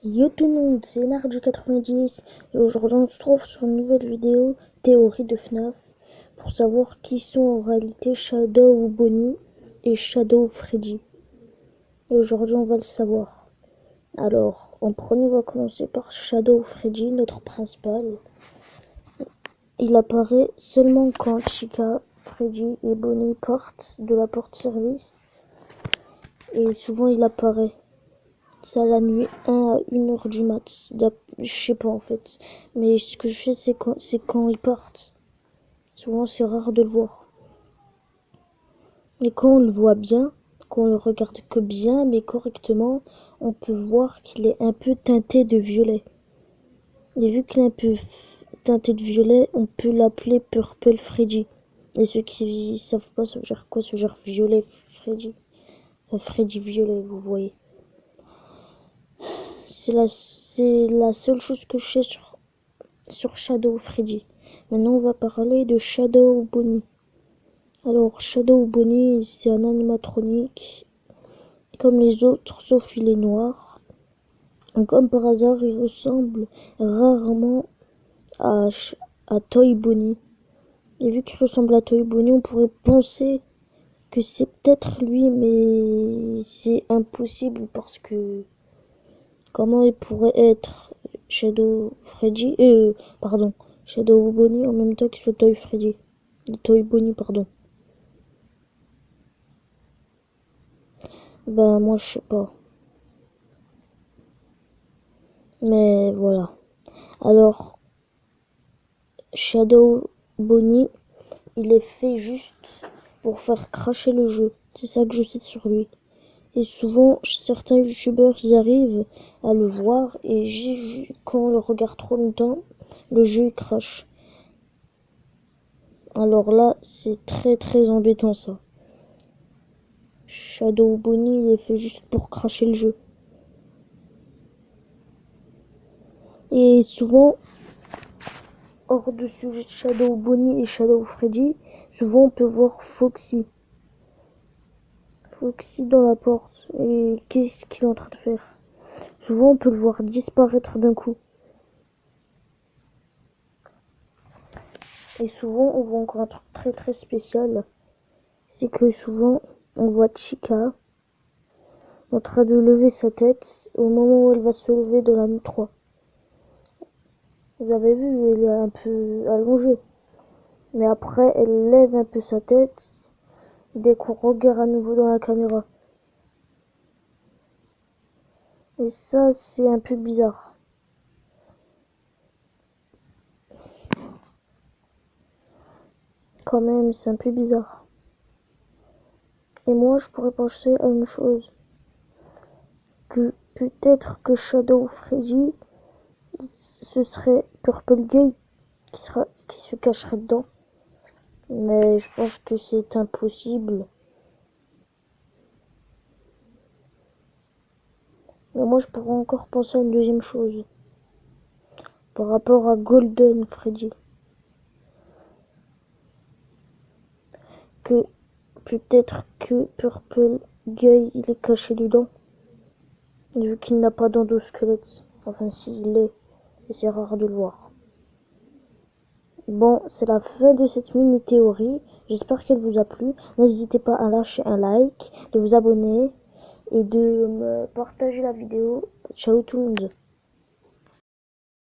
Yo tout le monde, c'est Nardu90 et aujourd'hui on se trouve sur une nouvelle vidéo théorie de FNAF pour savoir qui sont en réalité Shadow ou Bonnie et Shadow ou Freddy. Et aujourd'hui on va le savoir. Alors, en premier on va commencer par Shadow ou Freddy, notre principal. Il apparaît seulement quand Chica, Freddy et Bonnie partent de la porte service et souvent il apparaît. C'est à la nuit 1 à 1h du mat. Je sais pas en fait. Mais ce que je sais c'est quand ils partent. Souvent c'est rare de le voir. Et quand on le voit bien, quand on le regarde que bien mais correctement, on peut voir qu'il est un peu teinté de violet. Et vu qu'il est un peu teinté de violet, on peut l'appeler Purple Freddy. Et ceux qui savent pas, ça veut dire quoi? Ça veut dire violet Freddy. Enfin, Freddy violet, vous voyez. C'est la seule chose que je sais sur Shadow Freddy. Maintenant, on va parler de Shadow Bonnie. Alors, Shadow Bonnie, c'est un animatronique comme les autres, sauf il est noir. Comme par hasard, il ressemble rarement à, à Toy Bonnie. Et vu qu'il ressemble à Toy Bonnie, on pourrait penser que c'est peut-être lui, mais c'est impossible parce que comment il pourrait être Shadow Freddy, pardon, Shadow Bonnie en même temps qu'il soit Toy Freddy. Toy Bonnie, pardon. Ben, moi, je sais pas. Mais voilà. Alors, Shadow Bonnie, il est fait juste pour faire cracher le jeu. C'est ça que je sais sur lui. Et souvent, certains youtubeurs ils arrivent à le voir et quand on le regarde trop longtemps, le jeu il crache. Alors là, c'est très très embêtant ça. Shadow Bonnie, il est fait juste pour cracher le jeu. Et souvent, hors de sujet de Shadow Bonnie et Shadow Freddy, souvent on peut voir Foxy. Foxy dans la porte. Et qu'est-ce qu'il est en train de faire? Souvent on peut le voir disparaître d'un coup. Et souvent on voit encore un truc très très spécial. C'est que souvent on voit Chica en train de lever sa tête au moment où elle va se lever de la nuit 3. Vous avez vu, elle est un peu allongée. Mais après, elle lève un peu sa tête dès qu'on regarde à nouveau dans la caméra. Et ça, c'est un peu bizarre. Quand même, c'est un peu bizarre. Et moi, je pourrais penser à une chose. Que peut-être que Shadow Freddy, ce serait Purple Gay qui se cacherait dedans. Mais je pense que c'est impossible. Mais moi, je pourrais encore penser à une deuxième chose. Par rapport à Golden Freddy. Que peut-être que Purple Gay, il est caché dedans. Vu qu'il n'a pas d'endosquelette. Enfin, s'il l'est, c'est rare de le voir. Bon, c'est la fin de cette mini-théorie. J'espère qu'elle vous a plu. N'hésitez pas à lâcher un like, de vous abonner et de me partager la vidéo. Ciao tout le monde.